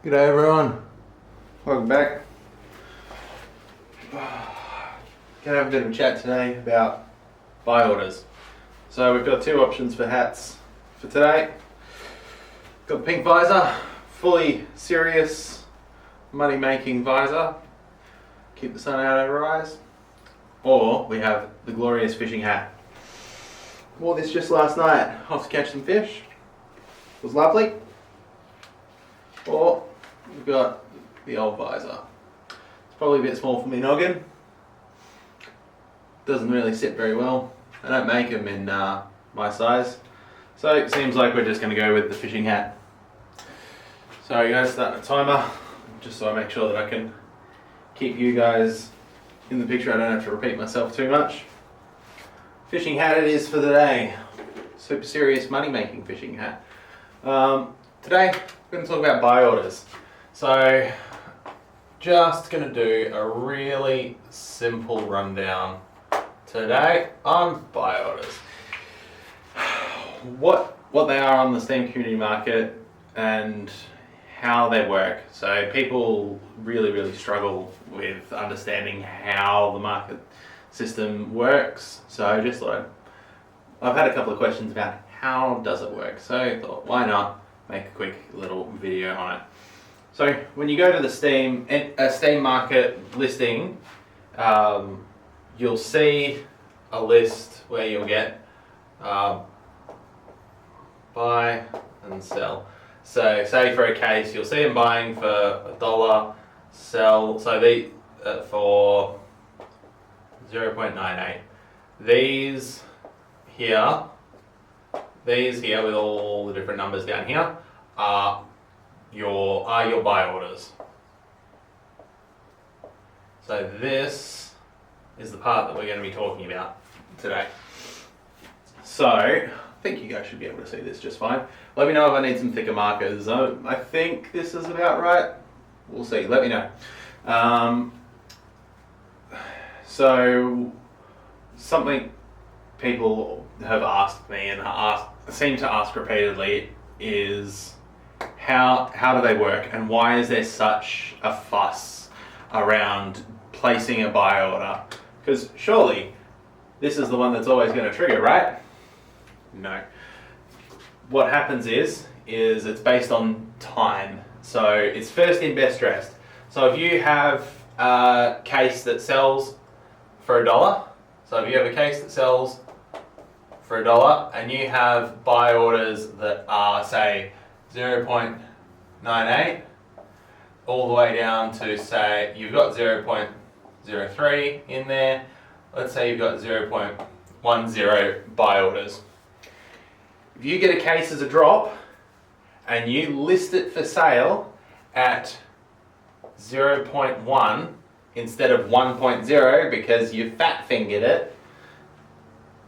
G'day everyone, welcome back. Gonna have a bit of a chat today about buy orders. So we've got two options for hats for today. Got the pink visor, fully serious money making visor, keep the sun out of our eyes. Or we have the glorious fishing hat. Wore this just last night off to catch some fish. It was lovely. Or we've got the old visor. It's probably a bit small for me noggin. Doesn't really sit very well. I don't make them in my size. So it seems like we're just going to go with the fishing hat. Sorry guys, starting a timer, just so I make sure that I can keep you guys in the picture. I don't have to repeat myself too much. Fishing hat it is for the day. Super serious money making fishing hat. Today we're going to talk about buy orders. So just going to do a really simple rundown today on buy orders. What they are on the SCM community market and how they work. So people really struggle with understanding how the market system works. So just thought I've had a couple of questions about how does it work. So I thought why not make a quick little video on it. So when you go to the Steam market listing, you'll see a list where you'll get buy and sell. So say for a case, you'll see them buying for $1, sell, so the for 0.98. These here with all the different numbers down here are your buy orders. So this is the part that we're going to be talking about today. So I think you guys should be able to see this just fine. Let me know if I need some thicker markers. I think this is about right. We'll see. Let me know. So something people have asked me and seem to ask repeatedly is how do they work and why is there such a fuss around placing a buy order? Because surely this is the one that's always going to trigger, right? No. What happens is it's based on time. So it's first in, best dressed. So if you have a case that sells for $1, so if you have a case that sells for $1 and you have buy orders that are say 0.98 all the way down to say you've got 0.03 in there, let's say you've got 0.10 buy orders. If you get a case as a drop and you list it for sale at 0.1 instead of 1.0 because you fat fingered it,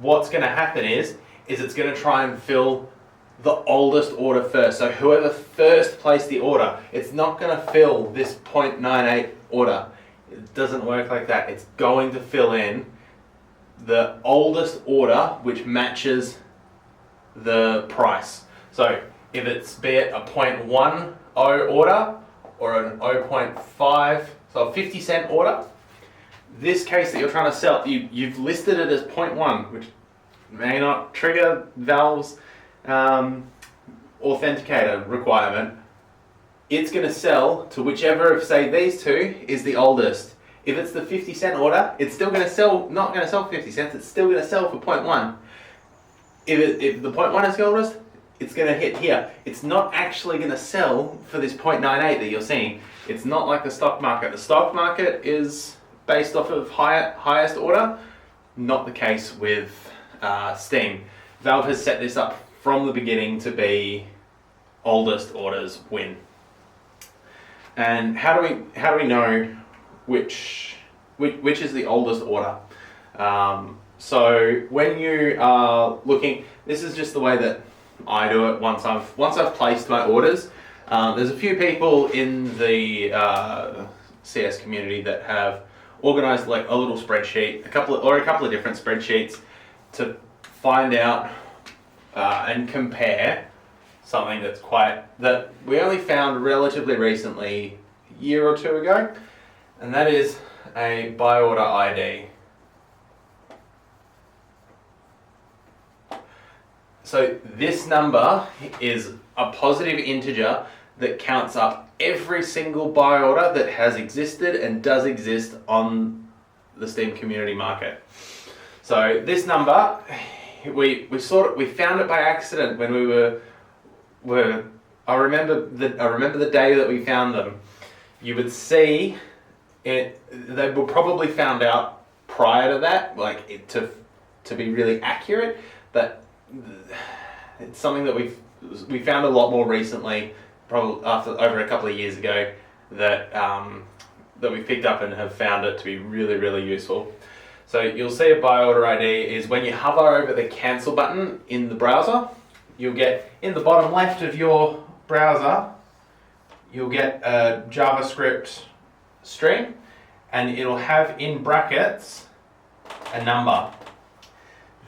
what's going to happen is it's going to try and fill the oldest order first. So whoever first placed the order, it's not going to fill this 0.98 order. It doesn't work like that. It's going to fill in the oldest order which matches the price. So if it's be it a 0.10 order or an 0.5, so a 50-cent order, this case that you're trying to sell, you've listed it as 0.1, which may not trigger Valve's authenticator requirement. It's going to sell to whichever of, say, these two is the oldest. If it's the 50-cent order, it's still going to sell, not going to sell for 50 cents, it's still going to sell for 0.1. If the 0.1 is the oldest, it's going to hit here. It's not actually going to sell for this 0.98 that you're seeing. It's not like the stock market. The stock market is based off of highest order. Not the case with Steam. Valve has set this up from the beginning to be oldest orders win. And how do we know which is the oldest order? So when you are looking, this is just the way that I do it. Once I've placed my orders, there's a few people in the CS community that have organized like a little spreadsheet, a couple of different spreadsheets to find out and compare something that we only found relatively recently, a year or two ago, and that is a buy order ID. So this number is a positive integer that counts up every single buy order that has existed and does exist on the Steam community market. So this number, we found it by accident when we were I remember the day that we found them. You would see it. They were probably found out prior to that, to be really accurate, but it's something that we found a lot more recently, probably over a couple of years ago, that we picked up and have found it to be really, really useful. So you'll see a buy order ID is when you hover over the cancel button in the browser, you'll get in the bottom left of your browser, you'll get a JavaScript string, and it'll have in brackets a number.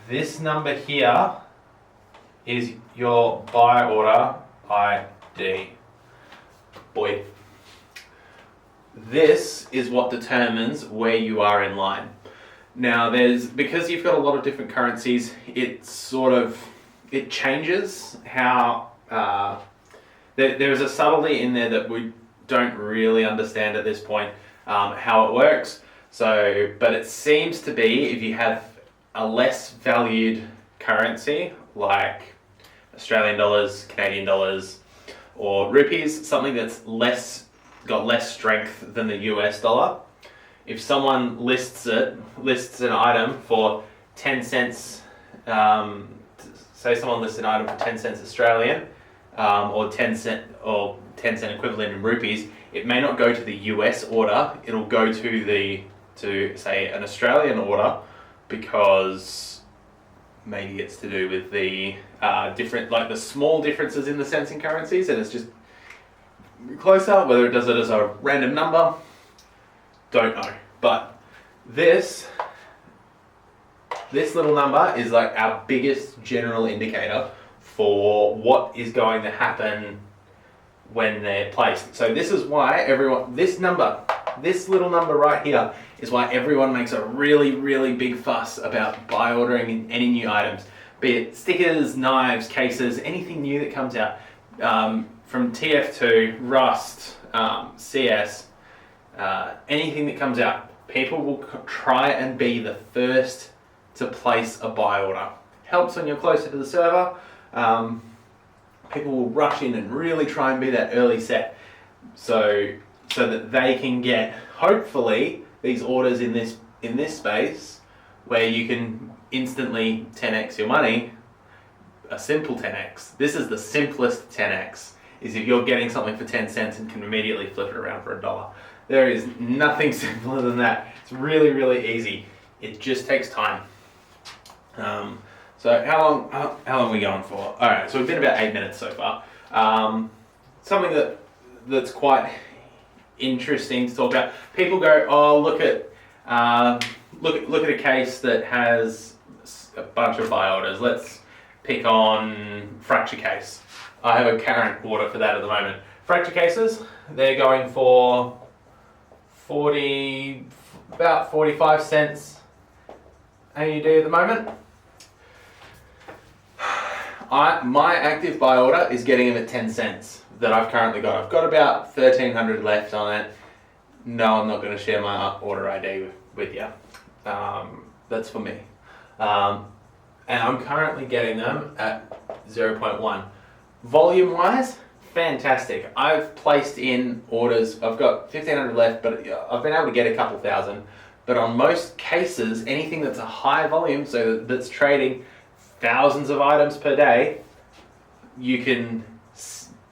This number here is your buy order ID. Boy. This is what determines where you are in line. Now because you've got a lot of different currencies, it changes how, there's a subtlety in there that we don't really understand at this point, how it works. So, but it seems to be if you have a less valued currency like Australian dollars, Canadian dollars, or rupees, something that's got less strength than the US dollar. If someone lists an item for 10 cents, say someone lists an item for 10 cents Australian, or 10 cent equivalent in rupees, it may not go to the US order, it'll go to say an Australian order, because maybe it's to do with the the small differences in the cents and currencies, and it's just closer. Whether it does it as a random number, don't know. But this little number is like our biggest general indicator for what is going to happen when they're placed. So this is why this little number right here is why everyone makes a really, really big fuss about buy ordering any new items. Be it stickers, knives, cases, anything new that comes out. From TF2, Rust, CS, anything that comes out, people will try and be the first to place a buy order. Helps when you're closer to the server. People will rush in and really try and be that early set, so that they can get, hopefully, these orders in this space where you can instantly 10x your money. A simple 10x. This is the simplest 10x. Is if you're getting something for 10 cents and can immediately flip it around for $1. There is nothing simpler than that. It's really, really easy. It just takes time. So how long are we going for? All right, so we've been about 8 minutes so far. Something that's quite interesting to talk about. People go, oh, look at a case that has a bunch of buy orders. Let's pick on fracture case. I have a current order for that at the moment. Fracture cases, they're going for about 45 cents AUD at the moment. My active buy order is getting them at 10 cents that I've currently got. I've got about 1,300 left on it. No, I'm not going to share my order ID with you. That's for me. And I'm currently getting them at 0.1. Volume wise, fantastic. I've placed in orders, I've got 1,500 left, but I've been able to get a couple thousand. But on most cases, anything that's a high volume, so that's trading thousands of items per day, you can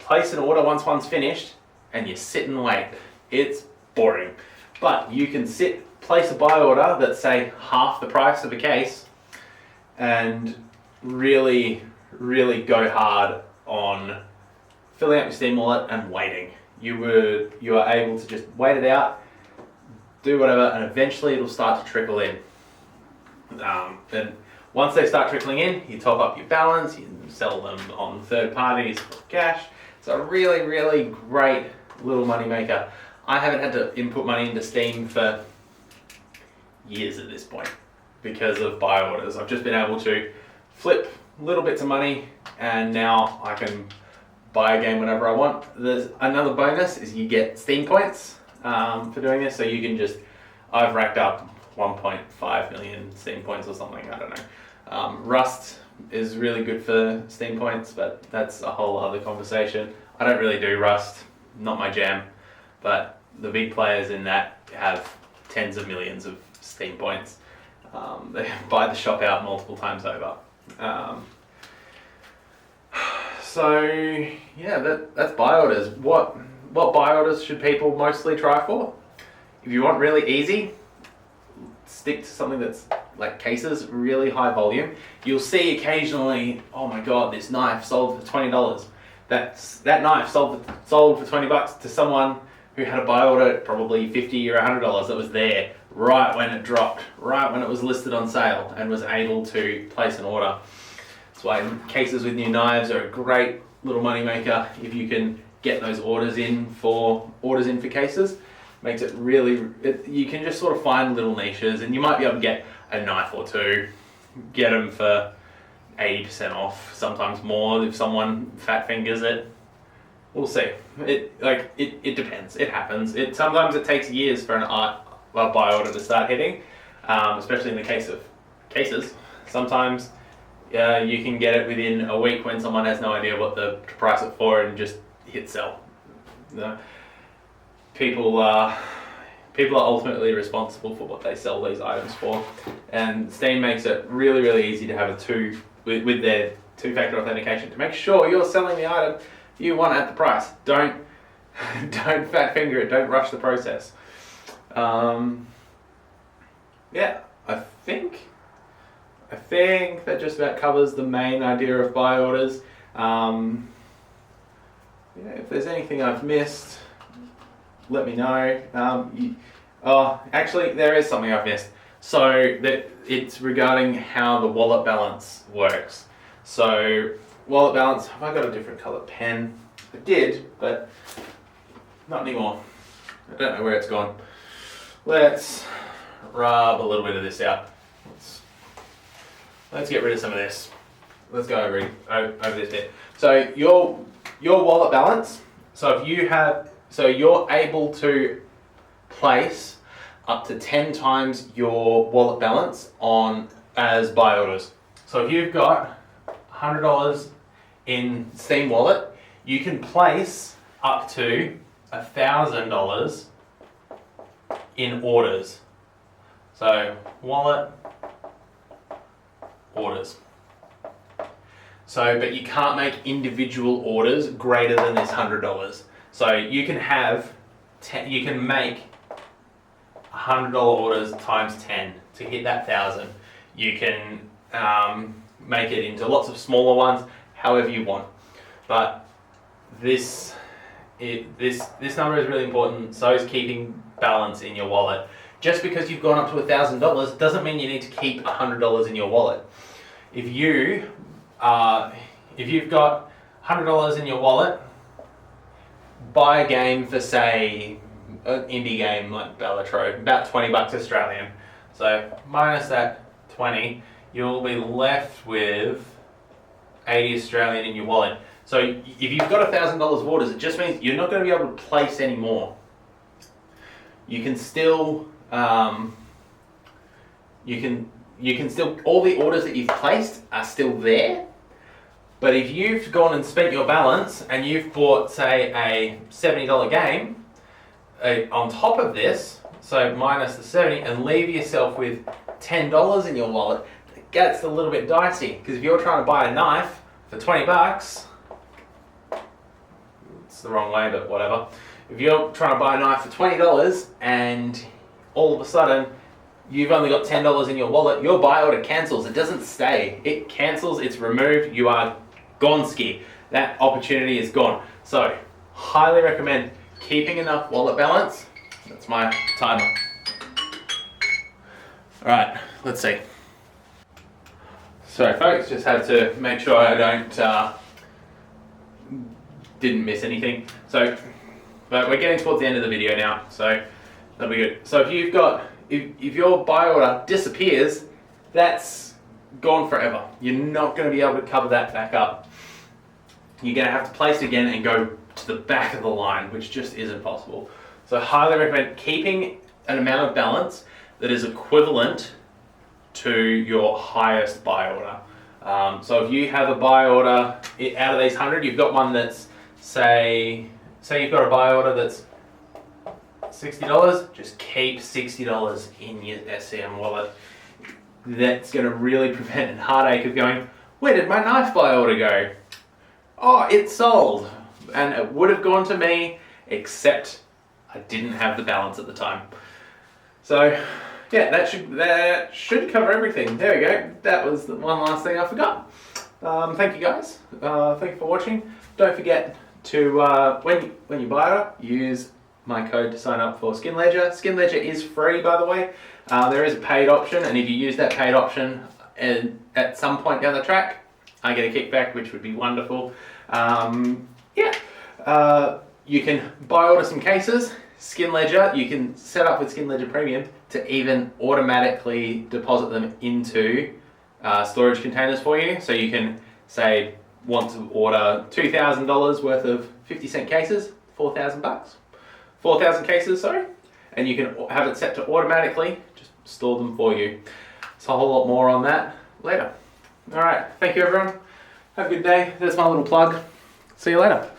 place an order once one's finished and you sit and wait. It's boring. But you can place a buy order that's, say, half the price of a case and really, really go hard on filling up your Steam wallet and waiting. You are able to just wait it out, do whatever, and eventually it'll start to trickle in. And Once they start trickling in, you top up your balance, you sell them on third parties for cash. It's a really, really great little money maker. I haven't had to input money into Steam for years at this point because of Buyorders. I've just been able to flip little bits of money and now I can buy a game whenever I want. There's another bonus is you get Steam points for doing this, so you can just, I've racked up 1.5 million Steam points or something, I don't know. Rust is really good for Steam points, but that's a whole other conversation. I don't really do Rust, not my jam, but the big players in that have tens of millions of Steam points. They buy the shop out multiple times over. So yeah, that's Buyorders. What Buyorders should people mostly try for? If you want really easy, stick to something that's like cases, really high volume. You'll see occasionally, oh my god, this knife sold for $20. That knife sold for $20 to someone who had a buy order, probably $50 or $100 that was there right when it dropped, right when it was listed on sale, and was able to place an order. That's why cases with new knives are a great little money maker. If you can get those orders in for cases, makes it really, you can just sort of find little niches, and you might be able to get a knife or two, get them for 80% off, sometimes more if someone fat fingers it. We'll see. It depends. It happens. Sometimes it takes years for a buy order to start hitting, especially in the case of cases. Sometimes you can get it within a week when someone has no idea what to price it for and just hit sell. People are ultimately responsible for what they sell these items for, and Steam makes it really, really easy to have with their two-factor authentication to make sure you're selling the item you want at the price. Don't fat finger it. Don't rush the process. Yeah, I think that just about covers the main idea of buy orders. If there's anything I've missed, let me know. Actually, there is something I've missed. So that it's regarding how the wallet balance works. So wallet balance, have I got a different color pen? I did, but not anymore. I don't know where it's gone. Let's rub a little bit of this out. Let's get rid of some of this. Let's go over this bit. So your wallet balance. So you're able to place up to 10 times your wallet balance as buy orders. So if you've got $100 in Steam Wallet, you can place up to $1,000 in orders. So wallet orders. So, but you can't make individual orders greater than this $100. So you can make $100 orders times 10 to hit that 1,000. You can make it into lots of smaller ones, however you want. But this number is really important. So is keeping balance in your wallet. Just because you've gone up to $1,000 doesn't mean you need to keep $100 in your wallet. If you've got $100 in your wallet, buy a game for, say, an indie game like Bellatro, about $20 Australian. So minus that 20, you'll be left with 80 Australian in your wallet. So if you've got $1,000 of orders, it just means you're not going to be able to place any more. You can still, all the orders that you've placed are still there. But if you've gone and spent your balance and you've bought, say, a $70 game on top of this, so minus the 70, and leave yourself with $10 in your wallet, it gets a little bit dicey. Because if you're trying to buy a knife for $20, it's the wrong way, but whatever. If you're trying to buy a knife for $20 and all of a sudden you've only got $10 in your wallet, your buy order cancels. It doesn't stay. It cancels, it's removed, you are gone ski. That opportunity is gone. So, highly recommend keeping enough wallet balance. That's my timer. Alright, let's see. Sorry folks, just had to make sure I didn't miss anything. So, but we're getting towards the end of the video now, so that'll be good. So if your buy order disappears, that's gone forever. You're not going to be able to cover that back up. You're going to have to place it again and go to the back of the line, which just isn't possible. So I highly recommend keeping an amount of balance that is equivalent to your highest buy order. So if you have a buy order out of these 100, you've got one that's say you've got a buy order that's $60, just keep $60 in your SCM wallet. That's going to really prevent a heartache of going, where did my knife buy order go? Oh, it's sold. And it would have gone to me, except I didn't have the balance at the time. So yeah, that should cover everything. There we go. That was the one last thing I forgot. Thank you guys. Thank you for watching. Don't forget to when you buy it, use my code to sign up for Skin Ledger. Skin Ledger is free, by the way. There is a paid option, and if you use that paid option at some point down the track, I get a kickback, which would be wonderful. You can buy order some cases. Skin Ledger, you can set up with Skin Ledger Premium to even automatically deposit them into storage containers for you. So you can say want to order $2,000 worth of 50-cent cases, $4,000 cases, sorry, and you can have it set to automatically just store them for you. It's a whole lot more on that later. All right, thank you everyone. Have a good day. There's my little plug. See you later.